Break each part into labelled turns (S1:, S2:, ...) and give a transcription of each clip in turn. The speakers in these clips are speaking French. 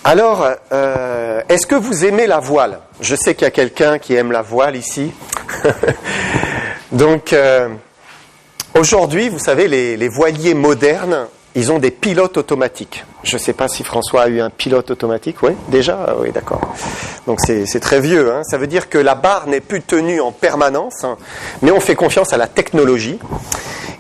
S1: Alors, est-ce que vous aimez la voile? Je sais qu'il y a quelqu'un qui aime la voile ici. Donc, aujourd'hui, vous savez, les voiliers modernes, ils ont des pilotes automatiques. Je ne sais pas si François a eu un pilote automatique. Oui, déjà? Oui, d'accord. Donc, c'est très vieux. Ça veut dire que la barre n'est plus tenue en permanence, mais on fait confiance à la technologie.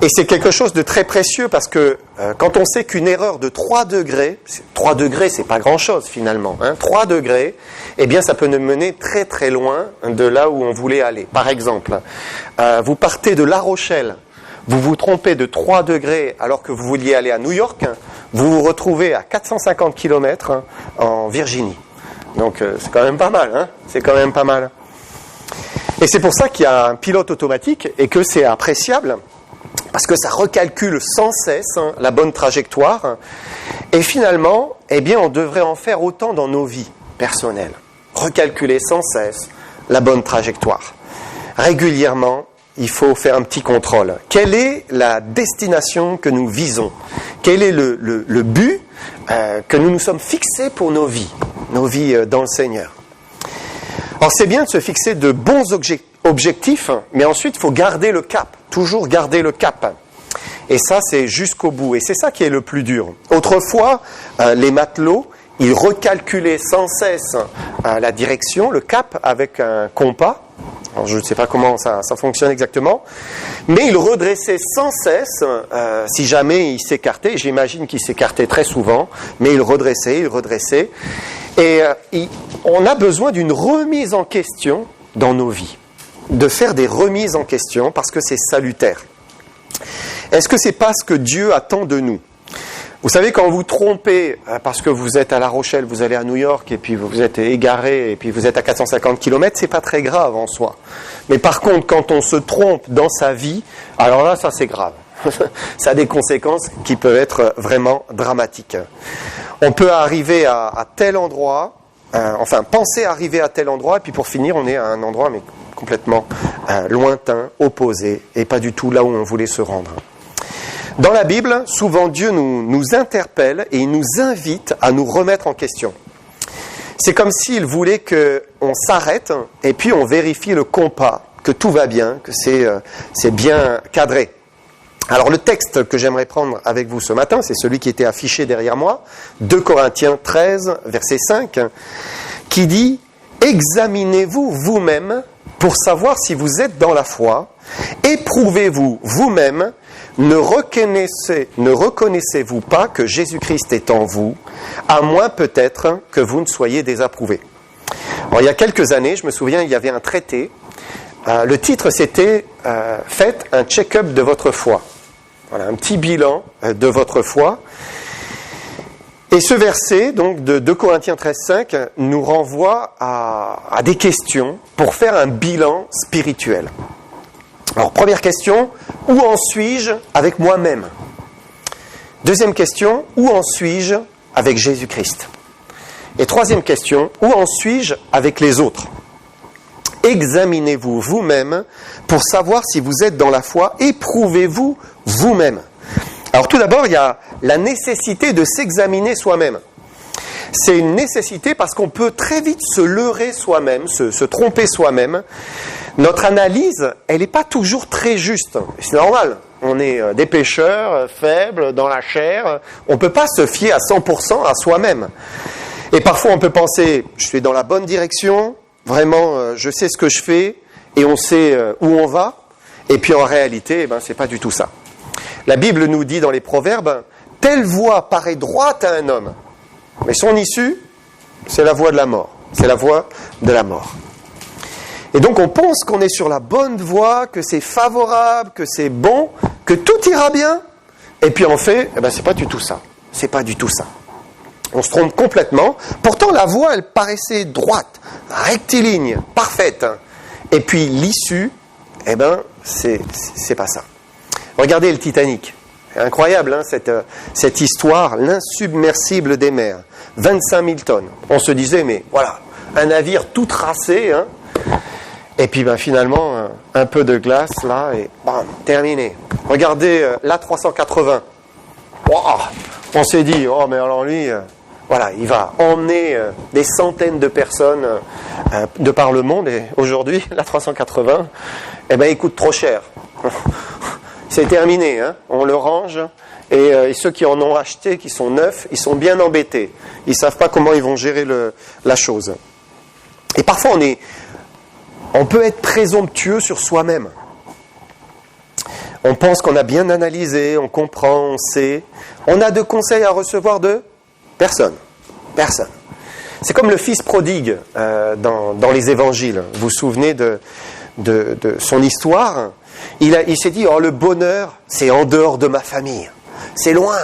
S1: Et c'est quelque chose de très précieux parce que quand on sait qu'une erreur de 3 degrés, c'est pas grand-chose finalement, 3 degrés, eh bien ça peut nous mener très très loin de là où on voulait aller. Par exemple, vous partez de La Rochelle, vous vous trompez de 3 degrés alors que vous vouliez aller à New York, vous vous retrouvez à 450 km en Virginie. Donc c'est quand même pas mal, c'est quand même pas mal. Et c'est pour ça qu'il y a un pilote automatique et que c'est appréciable. Parce que ça recalcule sans cesse la bonne trajectoire. Et finalement, eh bien, on devrait en faire autant dans nos vies personnelles. Recalculer sans cesse la bonne trajectoire. Régulièrement, il faut faire un petit contrôle. Quelle est la destination que nous visons? Quel est le but que nous nous sommes fixés pour nos vies dans le Seigneur? Alors c'est bien de se fixer de bons objectifs, mais ensuite il faut garder le cap, toujours garder le cap. Et ça c'est jusqu'au bout, et c'est ça qui est le plus dur. Autrefois, les matelots, ils recalculaient sans cesse la direction, le cap avec un compas. Alors, je ne sais pas comment ça fonctionne exactement, mais ils redressaient sans cesse, si jamais ils s'écartaient, j'imagine qu'ils s'écartaient très souvent, mais ils redressaient. Et on a besoin d'une remise en question dans nos vies, de faire des remises en question parce que c'est salutaire. Est-ce que c'est pas ce que Dieu attend de nous? Vous savez, quand vous trompez parce que vous êtes à La Rochelle, vous allez à New York et puis vous êtes égaré et puis vous êtes à 450 km, c'est pas très grave en soi. Mais par contre, quand on se trompe dans sa vie, alors là, ça c'est grave. Ça a des conséquences qui peuvent être vraiment dramatiques. On peut arriver à tel endroit, penser arriver à tel endroit, et puis pour finir, on est à un endroit mais complètement lointain, opposé, et pas du tout là où on voulait se rendre. Dans la Bible, souvent Dieu nous interpelle et il nous invite à nous remettre en question. C'est comme s'il voulait qu'on s'arrête et puis on vérifie le compas, que tout va bien, que c'est bien cadré. Alors le texte que j'aimerais prendre avec vous ce matin, c'est celui qui était affiché derrière moi, 2 Corinthiens 13, verset 5, qui dit « Examinez-vous vous-même pour savoir si vous êtes dans la foi, éprouvez-vous vous-même, ne reconnaissez-vous pas que Jésus-Christ est en vous, à moins peut-être que vous ne soyez désapprouvé. » Alors, il y a quelques années, je me souviens, il y avait un traité. Le titre, c'était « Faites un check-up de votre foi ». Voilà, un petit bilan de votre foi. Et ce verset, donc de 2 Corinthiens 13, 5, nous renvoie à des questions pour faire un bilan spirituel. Alors, première question, où en suis-je avec moi-même? Deuxième question, où en suis-je avec Jésus-Christ? Et troisième question, où en suis-je avec les autres? Examinez-vous vous-même pour savoir si vous êtes dans la foi, éprouvez-vous vous-même. Alors tout d'abord, il y a la nécessité de s'examiner soi-même. C'est une nécessité parce qu'on peut très vite se leurrer soi-même, se tromper soi-même. Notre analyse, elle n'est pas toujours très juste. C'est normal. On est des pécheurs, faibles, dans la chair. On ne peut pas se fier à 100% à soi-même. Et parfois, on peut penser, je suis dans la bonne direction, vraiment, je sais ce que je fais, et on sait où on va. Et puis en réalité, c'est pas du tout ça. La Bible nous dit dans les Proverbes, « Telle voie paraît droite à un homme, mais son issue, c'est la voie de la mort. » C'est la voie de la mort. Et donc on pense qu'on est sur la bonne voie, que c'est favorable, que c'est bon, que tout ira bien. Et puis en fait, c'est pas du tout ça. C'est pas du tout ça. On se trompe complètement. Pourtant la voie, elle paraissait droite, rectiligne, parfaite. Et puis l'issue, c'est pas ça. Regardez le Titanic. C'est incroyable, cette histoire, l'insubmersible des mers. 25 000 tonnes. On se disait, mais voilà, un navire tout tracé, Et puis finalement, un peu de glace là, et bam, terminé. Regardez l'A380. Wow, on s'est dit, oh mais alors lui, voilà, il va emmener des centaines de personnes de par le monde. Et aujourd'hui, la 380, eh ben, il coûte trop cher. C'est terminé, hein, on le range. Et ceux qui en ont acheté, qui sont neufs, ils sont bien embêtés. Ils ne savent pas comment ils vont gérer la chose. Et parfois, on peut être présomptueux sur soi-même. On pense qu'on a bien analysé, on comprend, on sait. On a de conseils à recevoir de personne. Personne. C'est comme le fils prodigue dans les évangiles. Vous vous souvenez de son histoire? Il s'est dit, oh, le bonheur, c'est en dehors de ma famille. C'est loin.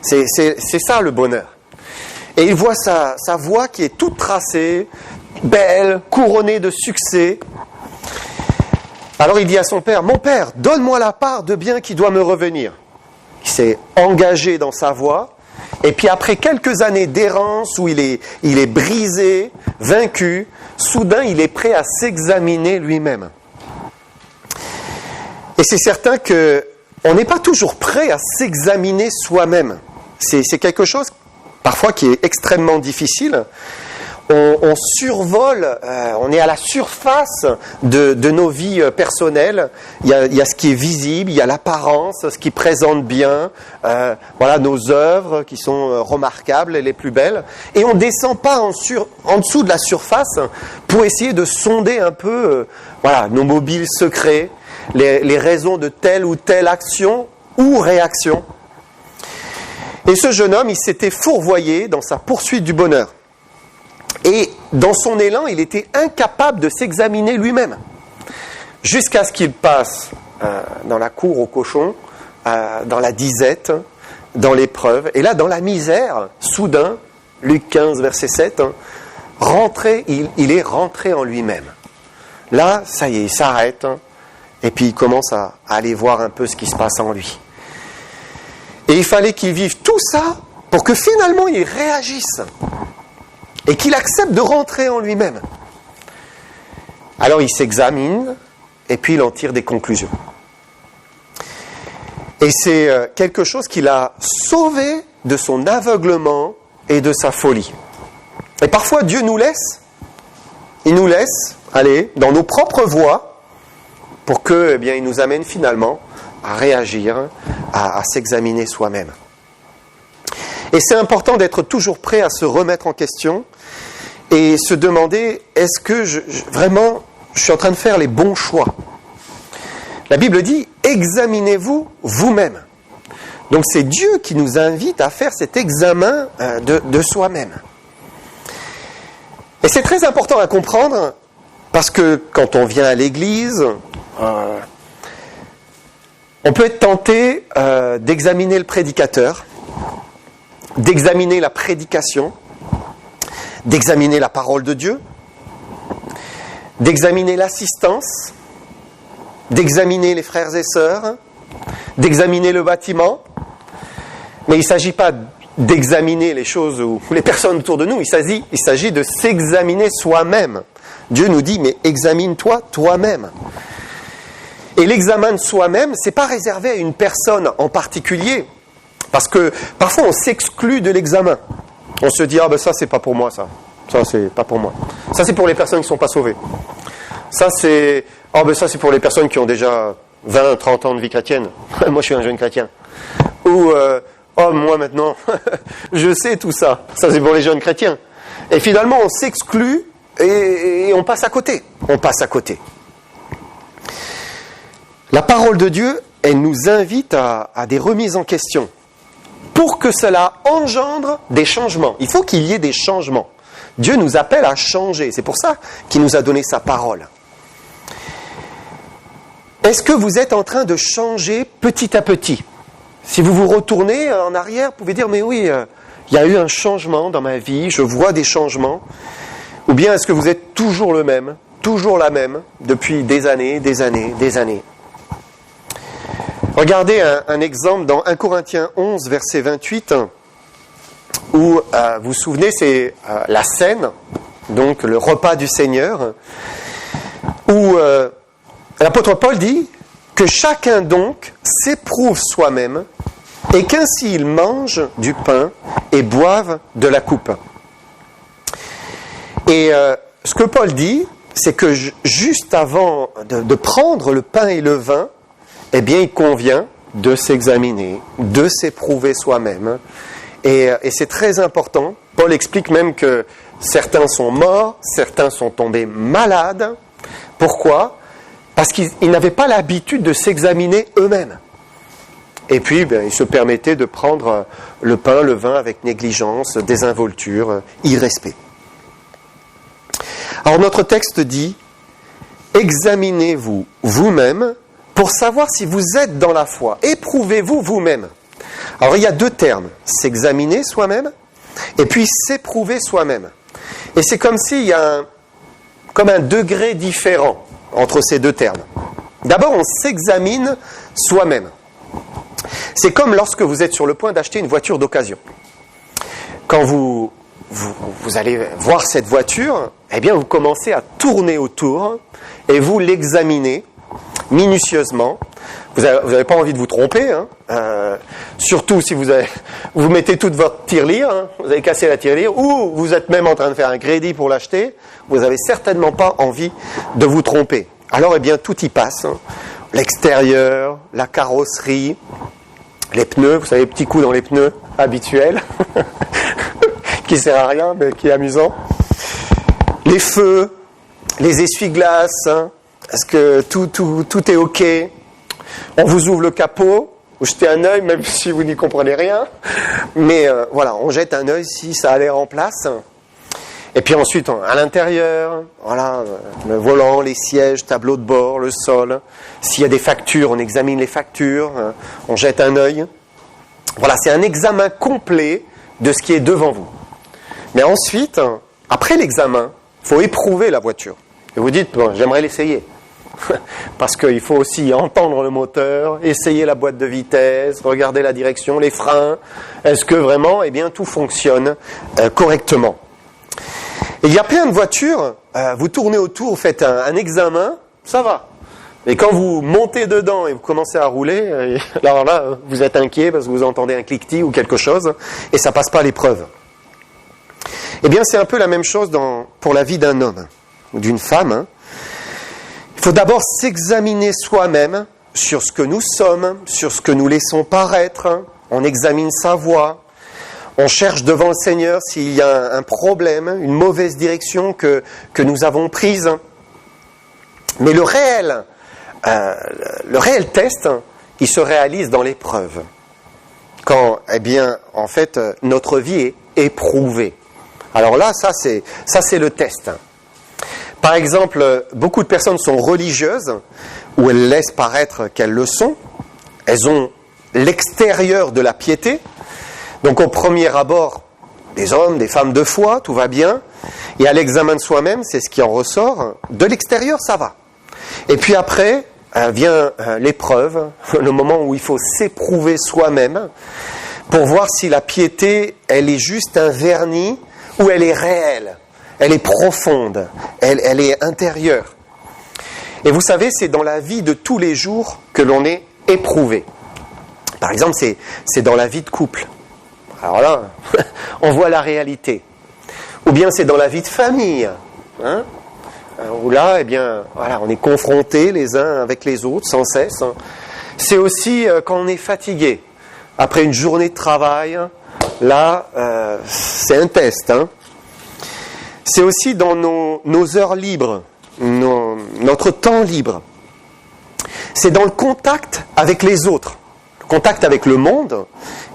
S1: C'est ça le bonheur. Et il voit sa voie qui est toute tracée, belle, couronnée de succès. Alors il dit à son père, mon père, donne-moi la part de bien qui doit me revenir. Il s'est engagé dans sa voie. Et puis après quelques années d'errance où il est brisé, vaincu, soudain il est prêt à s'examiner lui-même. Et c'est certain qu'on n'est pas toujours prêt à s'examiner soi-même. C'est quelque chose parfois qui est extrêmement difficile. On survole, on est à la surface de nos vies personnelles. Il y a ce qui est visible, il y a l'apparence, ce qui présente bien, voilà nos œuvres qui sont remarquables et les plus belles. Et on ne descend pas en dessous de la surface pour essayer de sonder un peu voilà, nos mobiles secrets, les raisons de telle ou telle action ou réaction. Et ce jeune homme, il s'était fourvoyé dans sa poursuite du bonheur. Et dans son élan, il était incapable de s'examiner lui-même. Jusqu'à ce qu'il passe dans la cour aux cochons, dans la disette, dans l'épreuve. Et là, dans la misère, soudain, Luc 15, verset 7, il est rentré en lui-même. Là, ça y est, il s'arrête. Et puis il commence à aller voir un peu ce qui se passe en lui. Et il fallait qu'il vive tout ça pour que finalement il réagisse. Et qu'il accepte de rentrer en lui-même. Alors il s'examine, et puis il en tire des conclusions. Et c'est quelque chose qui l'a sauvé de son aveuglement et de sa folie. Et parfois Dieu nous laisse, il nous laisse aller dans nos propres voies, pour que, eh bien, il nous amène finalement à réagir, à s'examiner soi-même. Et c'est important d'être toujours prêt à se remettre en question et se demander, est-ce que vraiment je suis en train de faire les bons choix? La Bible dit, examinez-vous vous-même. Donc c'est Dieu qui nous invite à faire cet examen de soi-même. Et c'est très important à comprendre, parce que quand on vient à l'église, on peut être tenté d'examiner le prédicateur, d'examiner la prédication, d'examiner la parole de Dieu, d'examiner l'assistance, d'examiner les frères et sœurs, d'examiner le bâtiment. Mais il ne s'agit pas d'examiner les choses ou les personnes autour de nous, il s'agit de s'examiner soi-même. Dieu nous dit, mais examine-toi toi-même. Et l'examen de soi-même, c'est pas réservé à une personne en particulier, parce que parfois on s'exclut de l'examen. On se dit, ah ben ça c'est pas pour moi ça c'est pas pour moi. Ça c'est pour les personnes qui sont pas sauvées. Ça c'est pour les personnes qui ont déjà 20, 30 ans de vie chrétienne. Moi je suis un jeune chrétien. Ou, moi maintenant, je sais tout ça. Ça c'est pour les jeunes chrétiens. Et finalement on s'exclut et on passe à côté. On passe à côté. La parole de Dieu, elle nous invite à des remises en question pour que cela engendre des changements. Il faut qu'il y ait des changements. Dieu nous appelle à changer. C'est pour ça qu'il nous a donné sa parole. Est-ce que vous êtes en train de changer petit à petit? Si vous vous retournez en arrière, vous pouvez dire, mais oui, il y a eu un changement dans ma vie, je vois des changements. Ou bien est-ce que vous êtes toujours le même, toujours la même, depuis des années, des années, des années? Regardez un exemple dans 1 Corinthiens 11, verset 28, où, vous vous souvenez, c'est la scène, donc le repas du Seigneur, où l'apôtre Paul dit que chacun donc s'éprouve soi-même et qu'ainsi ils mangent du pain et boivent de la coupe. Et ce que Paul dit, c'est que juste avant de prendre le pain et le vin, eh bien, il convient de s'examiner, de s'éprouver soi-même. Et c'est très important. Paul explique même que certains sont morts, certains sont tombés malades. Pourquoi ? Parce qu'ils n'avaient pas l'habitude de s'examiner eux-mêmes. Et puis, ils se permettaient de prendre le pain, le vin avec négligence, désinvolture, irrespect. Alors notre texte dit « Examinez-vous vous-même pour savoir si vous êtes dans la foi. Éprouvez-vous vous-même. » Alors il y a deux termes, s'examiner soi-même et puis s'éprouver soi-même. Et c'est comme s'il y a comme un degré différent entre ces deux termes. D'abord, on s'examine soi-même. C'est comme lorsque vous êtes sur le point d'acheter une voiture d'occasion. Quand vous allez voir cette voiture, eh bien vous commencez à tourner autour et vous l'examinez minutieusement. Vous n'avez pas envie de vous tromper, hein. Surtout si vous mettez toute votre tirelire, hein. Vous avez cassé la tirelire, ou vous êtes même en train de faire un crédit pour l'acheter, vous n'avez certainement pas envie de vous tromper. Alors, eh bien, tout y passe, hein. L'extérieur, la carrosserie, les pneus, vous savez, les petits coups dans les pneus habituels, qui ne sert à rien, mais qui est amusant. Les feux, les essuie-glaces, hein. Est-ce que tout est OK ? On vous ouvre le capot, vous jetez un œil, même si vous n'y comprenez rien. Mais voilà, on jette un œil si ça a l'air en place. Et puis ensuite, à l'intérieur, voilà, le volant, les sièges, tableau de bord, le sol. S'il y a des factures, on examine les factures, on jette un œil. Voilà, c'est un examen complet de ce qui est devant vous. Mais ensuite, après l'examen, il faut éprouver la voiture. Et vous dites, bon, j'aimerais l'essayer. Parce qu'il faut aussi entendre le moteur, essayer la boîte de vitesse, regarder la direction, les freins. Est-ce que vraiment, eh bien, tout fonctionne correctement ? Et il y a plein de voitures, vous tournez autour, vous faites un examen, ça va. Mais quand vous montez dedans et vous commencez à rouler, alors là, vous êtes inquiet parce que vous entendez un cliquetis ou quelque chose, et ça passe pas l'épreuve. Eh bien, c'est un peu la même chose pour la vie d'un homme ou d'une femme, hein. Il faut d'abord s'examiner soi-même sur ce que nous sommes, sur ce que nous laissons paraître. On examine sa voie. On cherche devant le Seigneur s'il y a un problème, une mauvaise direction que nous avons prise. Mais le réel test, il se réalise dans l'épreuve. Quand, eh bien, en fait, notre vie est éprouvée. Alors là, ça c'est le test. Par exemple, beaucoup de personnes sont religieuses, ou elles laissent paraître qu'elles le sont. Elles ont l'extérieur de la piété. Donc au premier abord, des hommes, des femmes de foi, tout va bien. Et à l'examen de soi-même, c'est ce qui en ressort. De l'extérieur, ça va. Et puis après, vient l'épreuve, le moment où il faut s'éprouver soi-même, pour voir si la piété, elle est juste un vernis, ou elle est réelle. Elle est profonde, elle est intérieure. Et vous savez, c'est dans la vie de tous les jours que l'on est éprouvé. Par exemple, c'est dans la vie de couple. Alors là, on voit la réalité. Ou bien c'est dans la vie de famille, hein, où là, eh bien, voilà, on est confrontés les uns avec les autres sans cesse. Hein. C'est aussi quand on est fatigué. Après une journée de travail, là, c'est un test, hein. C'est aussi dans nos heures libres, notre temps libre. C'est dans le contact avec les autres, le contact avec le monde,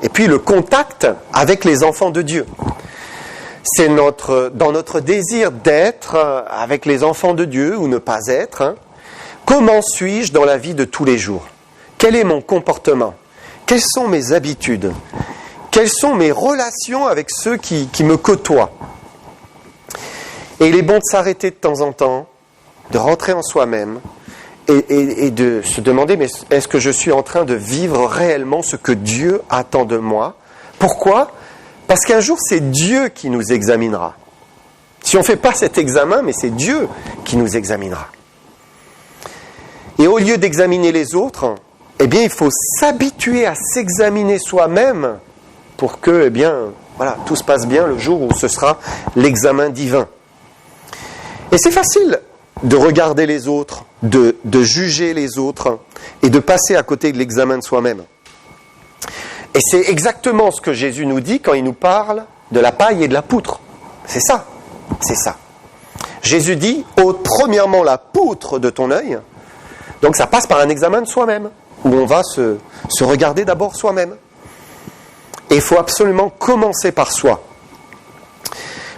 S1: et puis le contact avec les enfants de Dieu. C'est dans notre désir d'être avec les enfants de Dieu, ou ne pas être. Hein. Comment suis-je dans la vie de tous les jours ? Quel est mon comportement ? Quelles sont mes habitudes ? Quelles sont mes relations avec ceux qui me côtoient ? Et il est bon de s'arrêter de temps en temps, de rentrer en soi-même et de se demander, mais est-ce que je suis en train de vivre réellement ce que Dieu attend de moi ? Pourquoi ? Parce qu'un jour, c'est Dieu qui nous examinera. Si on ne fait pas cet examen, mais c'est Dieu qui nous examinera. Et au lieu d'examiner les autres, eh bien, il faut s'habituer à s'examiner soi-même pour que, eh bien, voilà, tout se passe bien le jour où ce sera l'examen divin. Et c'est facile de regarder les autres, de juger les autres et de passer à côté de l'examen de soi-même. Et c'est exactement ce que Jésus nous dit quand il nous parle de la paille et de la poutre. C'est ça, c'est ça. Jésus dit, ôte premièrement la poutre de ton œil. Donc ça passe par un examen de soi-même, où on va se regarder d'abord soi-même. Et il faut absolument commencer par soi.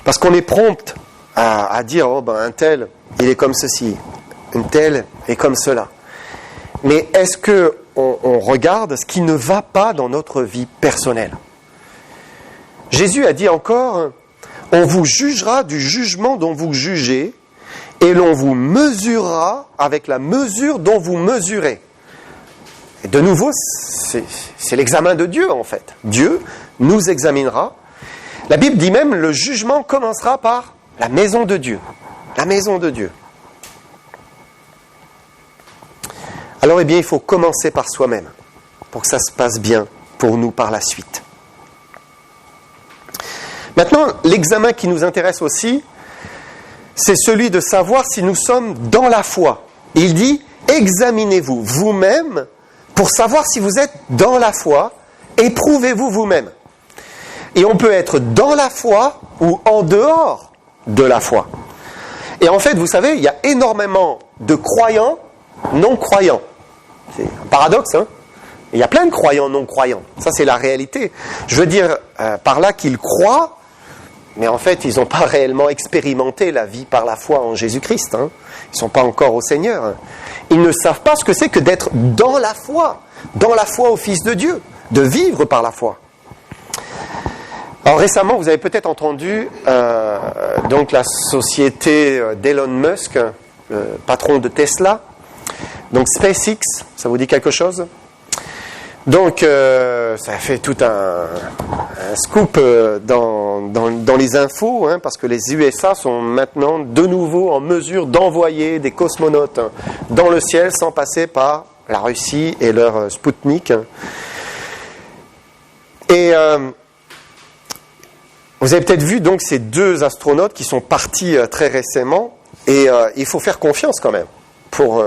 S1: Parce qu'on est prompt à dire, oh ben un tel, il est comme ceci, un tel est comme cela. Mais est-ce qu'on regarde ce qui ne va pas dans notre vie personnelle? Jésus a dit encore, on vous jugera du jugement dont vous jugez, et l'on vous mesurera avec la mesure dont vous mesurez. Et de nouveau, c'est l'examen de Dieu en fait. Dieu nous examinera. La Bible dit même, le jugement commencera par la maison de Dieu. La maison de Dieu. Alors, eh bien, il faut commencer par soi-même, pour que ça se passe bien pour nous par la suite. Maintenant, l'examen qui nous intéresse aussi, c'est celui de savoir si nous sommes dans la foi. Il dit, examinez-vous vous-même pour savoir si vous êtes dans la foi, éprouvez-vous vous-même. Et on peut être dans la foi ou en dehors de la foi. Et en fait, vous savez, il y a énormément de croyants non-croyants. C'est un paradoxe, hein ? Il y a plein de croyants non-croyants. Ça, c'est la réalité. Je veux dire par là qu'ils croient, mais en fait, ils n'ont pas réellement expérimenté la vie par la foi en Jésus-Christ. Hein. Ils ne sont pas encore au Seigneur. Ils ne savent pas ce que c'est que d'être dans la foi au Fils de Dieu, de vivre par la foi. Alors récemment, vous avez peut-être entendu donc la société d'Elon Musk, le patron de Tesla, donc SpaceX, ça vous dit quelque chose ? Donc ça fait tout un scoop dans les infos, hein, parce que les USA sont maintenant de nouveau en mesure d'envoyer des cosmonautes dans le ciel sans passer par la Russie et leur Spoutnik. Et vous avez peut-être vu donc ces deux astronautes qui sont partis très récemment, et il faut faire confiance quand même pour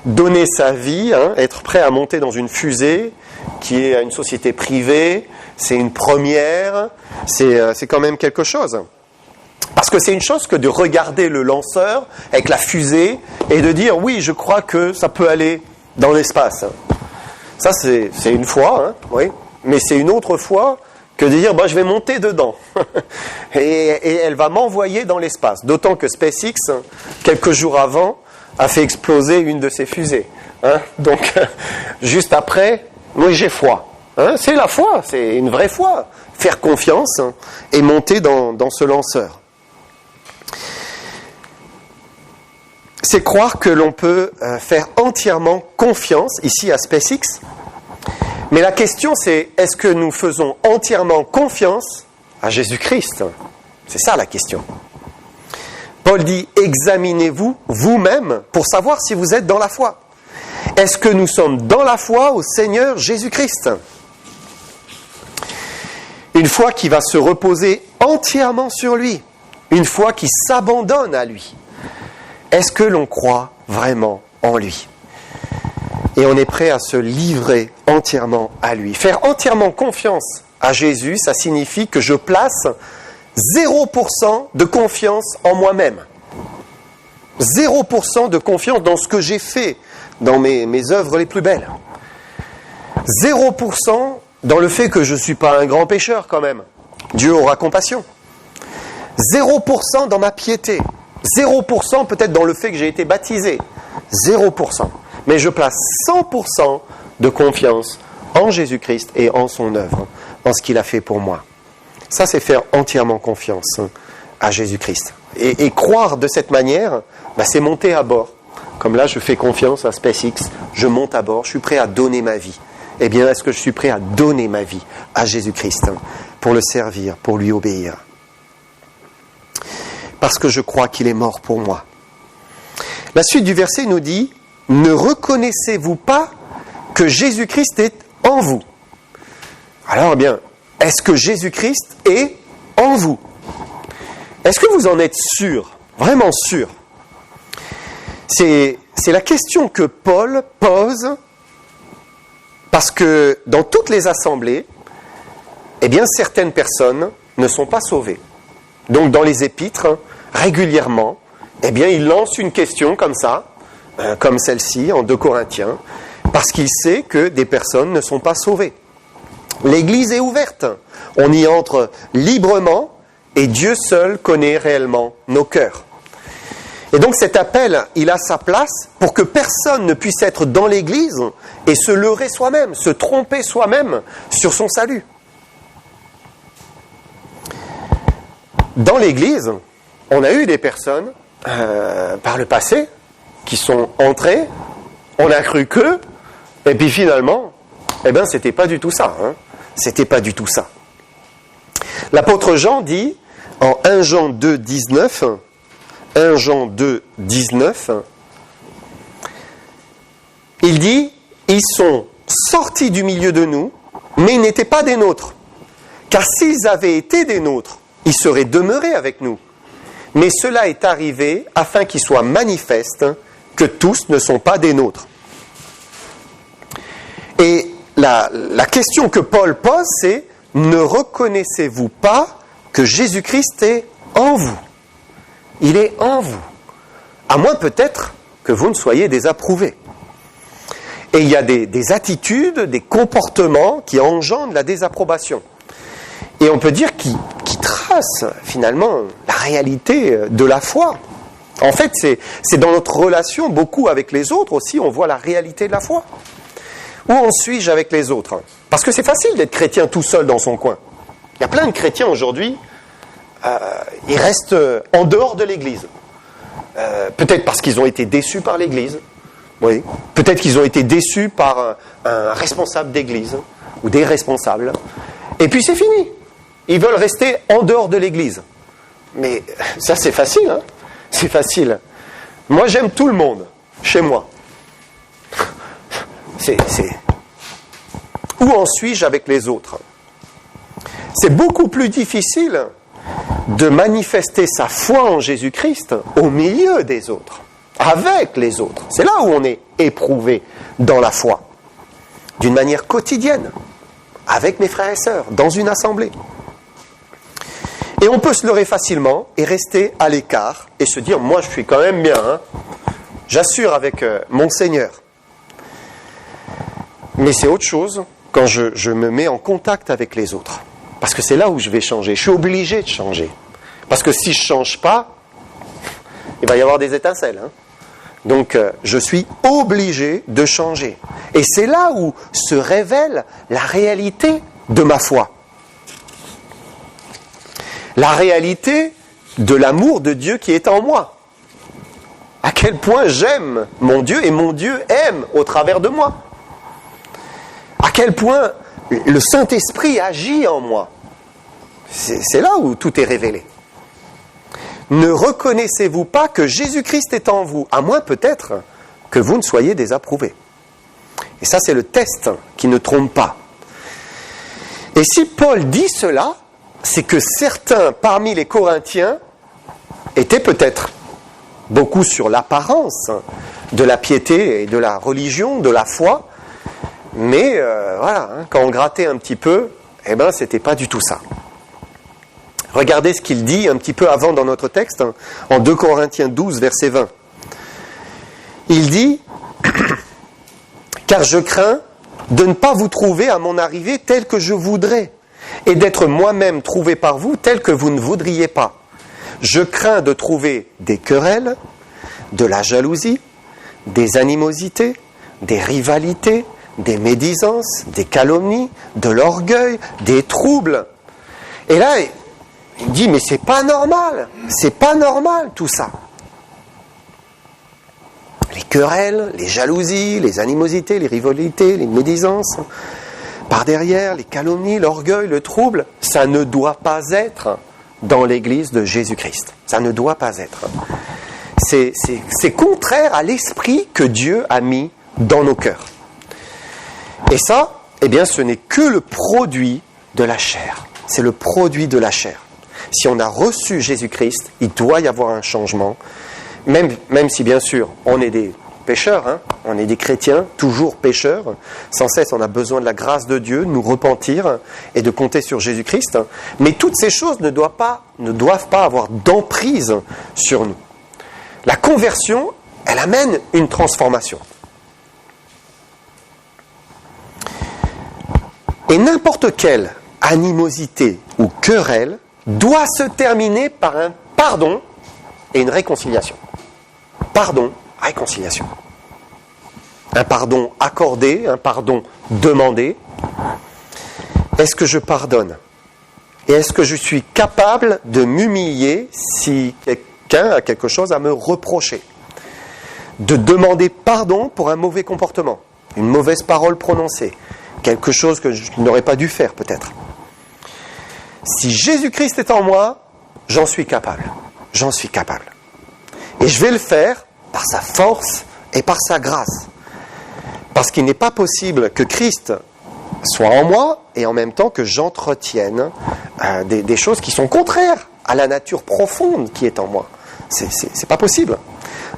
S1: donner sa vie, hein, être prêt à monter dans une fusée qui est une société privée, c'est une première, c'est quand même quelque chose. Parce que c'est une chose que de regarder le lanceur avec la fusée et de dire oui, je crois que ça peut aller dans l'espace. Ça c'est une fois, hein, oui, mais c'est une autre fois que de dire je vais monter dedans et elle va m'envoyer dans l'espace. D'autant que SpaceX, quelques jours avant, a fait exploser une de ses fusées. Hein. Donc juste après, oui, j'ai foi. Hein, c'est la foi, c'est une vraie foi. Faire confiance, hein, et monter dans ce lanceur. C'est croire que l'on peut faire entièrement confiance, ici à SpaceX. Mais la question c'est, est-ce que nous faisons entièrement confiance à Jésus-Christ ? C'est ça la question. Paul dit, examinez-vous vous-même pour savoir si vous êtes dans la foi. Est-ce que nous sommes dans la foi au Seigneur Jésus-Christ ? Une foi qui va se reposer entièrement sur lui. Une foi qui s'abandonne à lui. Est-ce que l'on croit vraiment en lui ? Et on est prêt à se livrer entièrement à lui. Faire entièrement confiance à Jésus, ça signifie que je place 0% de confiance en moi-même. 0% de confiance dans ce que j'ai fait, dans mes œuvres les plus belles. 0% dans le fait que je ne suis pas un grand pécheur quand même. Dieu aura compassion. 0% dans ma piété. 0% peut-être dans le fait que j'ai été baptisé. 0%. Mais je place 100% de confiance en Jésus-Christ et en son œuvre, en ce qu'il a fait pour moi. Ça, c'est faire entièrement confiance à Jésus-Christ. Et croire de cette manière, c'est monter à bord. Comme là, je fais confiance à SpaceX, je monte à bord, je suis prêt à donner ma vie. Eh bien, est-ce que je suis prêt à donner ma vie à Jésus-Christ pour le servir, pour lui obéir ? Parce que je crois qu'il est mort pour moi. La suite du verset nous dit, « Ne reconnaissez-vous pas que Jésus-Christ est en vous. Alors, bien, est-ce que Jésus-Christ est en vous? Est-ce que vous en êtes sûr? Vraiment sûr? C'est la question que Paul pose parce que dans toutes les assemblées, eh bien, certaines personnes ne sont pas sauvées. Donc, dans les épîtres, régulièrement, eh bien, il lance une question comme ça, comme celle-ci, en 2 Corinthiens, parce qu'il sait que des personnes ne sont pas sauvées. L'Église est ouverte. On y entre librement et Dieu seul connaît réellement nos cœurs. Et donc cet appel, il a sa place pour que personne ne puisse être dans l'Église et se leurrer soi-même, se tromper soi-même sur son salut. Dans l'Église, on a eu des personnes par le passé qui sont entrées, on a cru qu'eux, et puis finalement, eh ben c'était pas du tout ça. C'était pas du tout ça. L'apôtre Jean dit en 1 Jean 2, 19, 1 Jean 2, 19, il dit « Ils sont sortis du milieu de nous, mais ils n'étaient pas des nôtres. Car s'ils avaient été des nôtres, ils seraient demeurés avec nous. Mais cela est arrivé afin qu'il soit manifeste que tous ne sont pas des nôtres. » Et la question que Paul pose, c'est « Ne reconnaissez-vous pas que Jésus-Christ est en vous ?» Il est en vous. À moins peut-être que vous ne soyez désapprouvés. Et il y a des attitudes, des comportements qui engendrent la désapprobation. Et on peut dire qu'ils tracent finalement la réalité de la foi. En fait, c'est dans notre relation beaucoup avec les autres aussi, on voit la réalité de la foi. Où en suis-je avec les autres? Parce que c'est facile d'être chrétien tout seul dans son coin. Il y a plein de chrétiens aujourd'hui, ils restent en dehors de l'Église. Peut-être parce qu'ils ont été déçus par l'Église. Oui. Peut-être qu'ils ont été déçus par un responsable d'Église ou des responsables. Et puis c'est fini. Ils veulent rester en dehors de l'Église. Mais ça c'est facile, hein? C'est facile. Moi j'aime tout le monde, chez moi. Où en suis-je avec les autres? C'est beaucoup plus difficile de manifester sa foi en Jésus-Christ au milieu des autres, avec les autres. C'est là où on est éprouvé dans la foi, d'une manière quotidienne, avec mes frères et sœurs, dans une assemblée. Et on peut se leurrer facilement et rester à l'écart et se dire « moi je suis quand même bien, hein. J'assure avec mon Seigneur ». Mais c'est autre chose quand je me mets en contact avec les autres. Parce que c'est là où je vais changer. Je suis obligé de changer. Parce que si je ne change pas, il va y avoir des étincelles. Hein. Donc, je suis obligé de changer. Et c'est là où se révèle la réalité de ma foi. La réalité de l'amour de Dieu qui est en moi. À quel point j'aime mon Dieu et mon Dieu aime au travers de moi. À quel point le Saint-Esprit agit en moi. C'est là où tout est révélé. Ne reconnaissez-vous pas que Jésus-Christ est en vous, à moins peut-être que vous ne soyez désapprouvés. Et ça, c'est le test qui ne trompe pas. Et si Paul dit cela, c'est que certains parmi les Corinthiens étaient peut-être beaucoup sur l'apparence de la piété et de la religion, de la foi, mais voilà, hein, quand on grattait un petit peu, eh ben, c'était pas du tout ça. Regardez ce qu'il dit un petit peu avant dans notre texte, hein, en 2 Corinthiens 12, verset 20. Il dit « Car je crains de ne pas vous trouver à mon arrivée tel que je voudrais, et d'être moi-même trouvé par vous tel que vous ne voudriez pas. Je crains de trouver des querelles, de la jalousie, des animosités, des rivalités, des médisances, des calomnies, de l'orgueil, des troubles. » Et là, il dit, mais c'est pas normal tout ça. Les querelles, les jalousies, les animosités, les rivalités, les médisances, par derrière, les calomnies, l'orgueil, le trouble, ça ne doit pas être dans l'Église de Jésus-Christ. Ça ne doit pas être. C'est contraire à l'esprit que Dieu a mis dans nos cœurs. Et ça, eh bien, ce n'est que le produit de la chair. C'est le produit de la chair. Si on a reçu Jésus-Christ, il doit y avoir un changement, même si, bien sûr, on est des pécheurs, hein, on est des chrétiens, toujours pécheurs, sans cesse on a besoin de la grâce de Dieu, de nous repentir et de compter sur Jésus-Christ, mais toutes ces choses ne doivent pas avoir d'emprise sur nous. La conversion, elle amène une transformation. Et n'importe quelle animosité ou querelle doit se terminer par un pardon et une réconciliation. Pardon, réconciliation. Un pardon accordé, un pardon demandé. Est-ce que je pardonne? Et est-ce que je suis capable de m'humilier si quelqu'un a quelque chose à me reprocher? De demander pardon pour un mauvais comportement, une mauvaise parole prononcée, quelque chose que je n'aurais pas dû faire peut-être. Si Jésus-Christ est en moi, j'en suis capable. J'en suis capable. Et je vais le faire par sa force et par sa grâce. Parce qu'il n'est pas possible que Christ soit en moi et en même temps que j'entretienne des choses qui sont contraires à la nature profonde qui est en moi. C'est pas possible.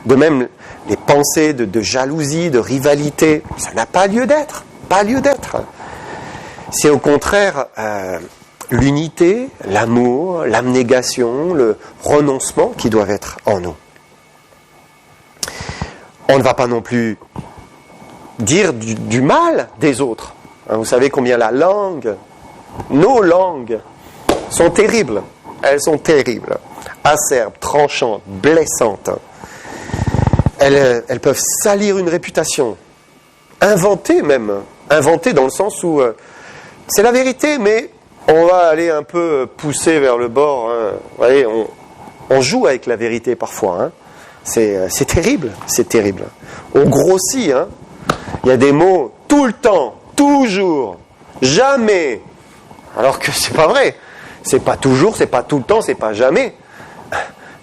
S1: De même, les pensées de jalousie, de rivalité, ça n'a pas lieu d'être. Pas lieu d'être. C'est au contraire l'unité, l'amour, l'abnégation, le renoncement qui doivent être en nous. On ne va pas non plus dire du mal des autres. Vous savez combien nos langues sont terribles. Elles sont terribles. Acerbes, tranchantes, blessantes. Elles peuvent salir une réputation. Inventer même. Inventer dans le sens où c'est la vérité, mais on va aller un peu pousser vers le bord. Hein. Vous voyez, on joue avec la vérité parfois. Hein. C'est terrible, c'est terrible. On grossit. Hein. Il y a des mots tout le temps, toujours, jamais. Alors que c'est pas vrai. C'est pas toujours, c'est pas tout le temps, c'est pas jamais.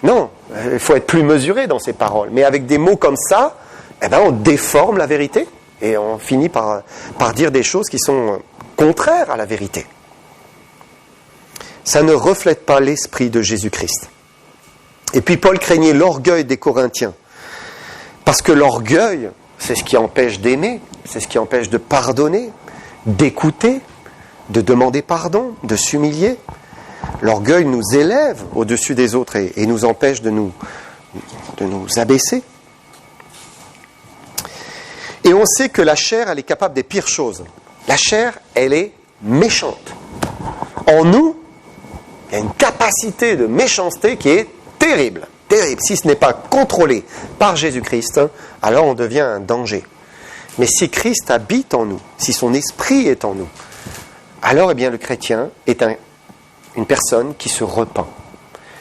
S1: Non, il faut être plus mesuré dans ces paroles. Mais avec des mots comme ça, eh ben on déforme la vérité et on finit par dire des choses qui sont contraires à la vérité. Ça ne reflète pas l'esprit de Jésus-Christ. Et puis Paul craignait l'orgueil des Corinthiens. Parce que l'orgueil, c'est ce qui empêche d'aimer, c'est ce qui empêche de pardonner, d'écouter, de demander pardon, de s'humilier. L'orgueil nous élève au-dessus des autres et nous empêche de nous abaisser. Et on sait que la chair, elle est capable des pires choses. La chair, elle est méchante. En nous, il y a une capacité de méchanceté qui est terrible, terrible. Si ce n'est pas contrôlé par Jésus-Christ, alors on devient un danger. Mais si Christ habite en nous, si son esprit est en nous, alors eh bien, le chrétien est une personne qui se repent.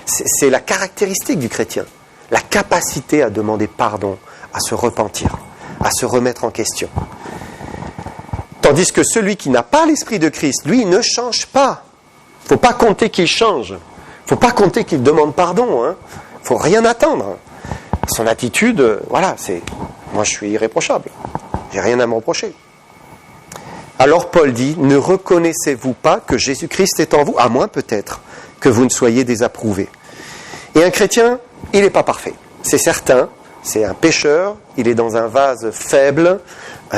S1: C'est la caractéristique du chrétien, la capacité à demander pardon, à se repentir, à se remettre en question. Tandis que celui qui n'a pas l'esprit de Christ, lui, il ne change pas. Il ne faut pas compter qu'il change. Il ne faut pas compter qu'il demande pardon. Il ne faut rien attendre. Son attitude, voilà, c'est « moi je suis irréprochable, j'ai rien à me reprocher ». Alors Paul dit, ne reconnaissez-vous pas que Jésus-Christ est en vous, à moins peut-être que vous ne soyez désapprouvé. Et un chrétien, il n'est pas parfait. C'est certain, c'est un pécheur, il est dans un vase faible,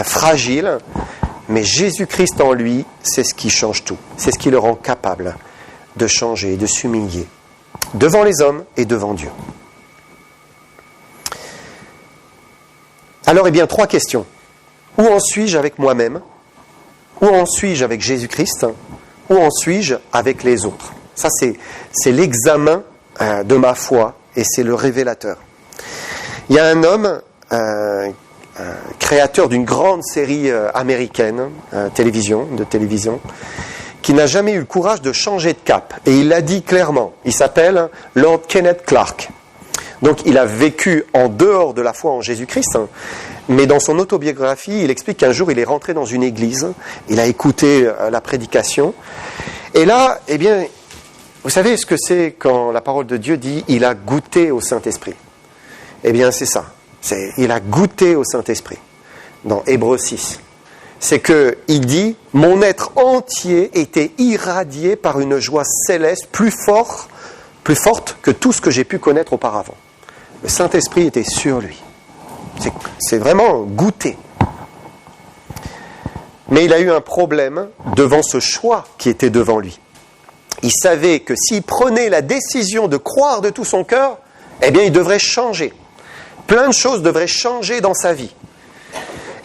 S1: fragile, mais Jésus-Christ en lui, c'est ce qui change tout. C'est ce qui le rend capable de changer, de s'humilier, devant les hommes et devant Dieu. Alors, eh bien, 3 questions. Où en suis-je avec moi-même ? Où en suis-je avec Jésus-Christ ? Où en suis-je avec les autres ? Ça, c'est l'examen de ma foi et c'est le révélateur. Il y a un homme, créateur d'une grande série américaine, de télévision, qui n'a jamais eu le courage de changer de cap. Et il l'a dit clairement. Il s'appelle Lord Kenneth Clark. Donc il a vécu en dehors de la foi en Jésus-Christ, mais dans son autobiographie, il explique qu'un jour il est rentré dans une église, il a écouté la prédication, et là, eh bien, vous savez ce que c'est quand la parole de Dieu dit « il a goûté au Saint-Esprit ». Eh bien c'est ça, il a goûté au Saint-Esprit, dans Hébreux 6. c'est qu'il dit « Mon être entier était irradié par une joie céleste plus forte que tout ce que j'ai pu connaître auparavant. » Le Saint-Esprit était sur lui. C'est vraiment goûté. Mais il a eu un problème devant ce choix qui était devant lui. Il savait que s'il prenait la décision de croire de tout son cœur, eh bien il devrait changer. Plein de choses devraient changer dans sa vie.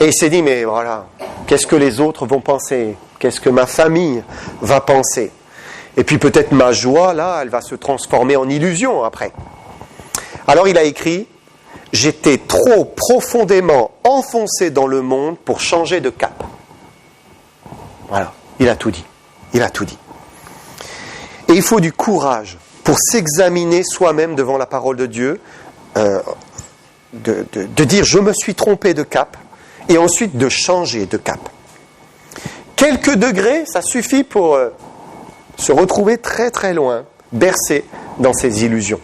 S1: Et il s'est dit, mais voilà, qu'est-ce que les autres vont penser? Qu'est-ce que ma famille va penser? Et puis peut-être ma joie, là, elle va se transformer en illusion après. Alors il a écrit, « J'étais trop profondément enfoncé dans le monde pour changer de cap. » Voilà, il a tout dit. Il a tout dit. Et il faut du courage pour s'examiner soi-même devant la parole de Dieu, de dire « je me suis trompé de cap » et ensuite de changer de cap. Quelques degrés, ça suffit pour se retrouver très très loin, bercé dans ses illusions.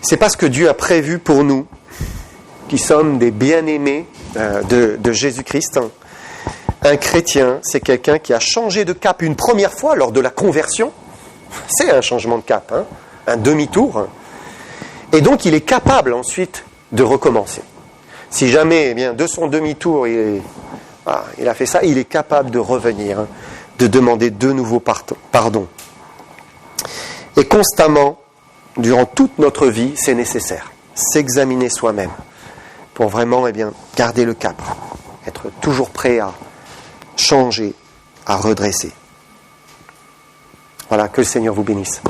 S1: C'est pas ce que Dieu a prévu pour nous, qui sommes des bien-aimés de Jésus-Christ. Un chrétien, c'est quelqu'un qui a changé de cap une première fois lors de la conversion. C'est un changement de cap, hein, un demi-tour. Et donc, il est capable ensuite de recommencer. Si jamais, eh bien, de son demi-tour, il a fait ça, il est capable de revenir, hein, de demander de nouveau pardon. Et constamment, durant toute notre vie, c'est nécessaire. S'examiner soi-même pour vraiment, eh bien, garder le cap, être toujours prêt à changer, à redresser. Voilà, que le Seigneur vous bénisse.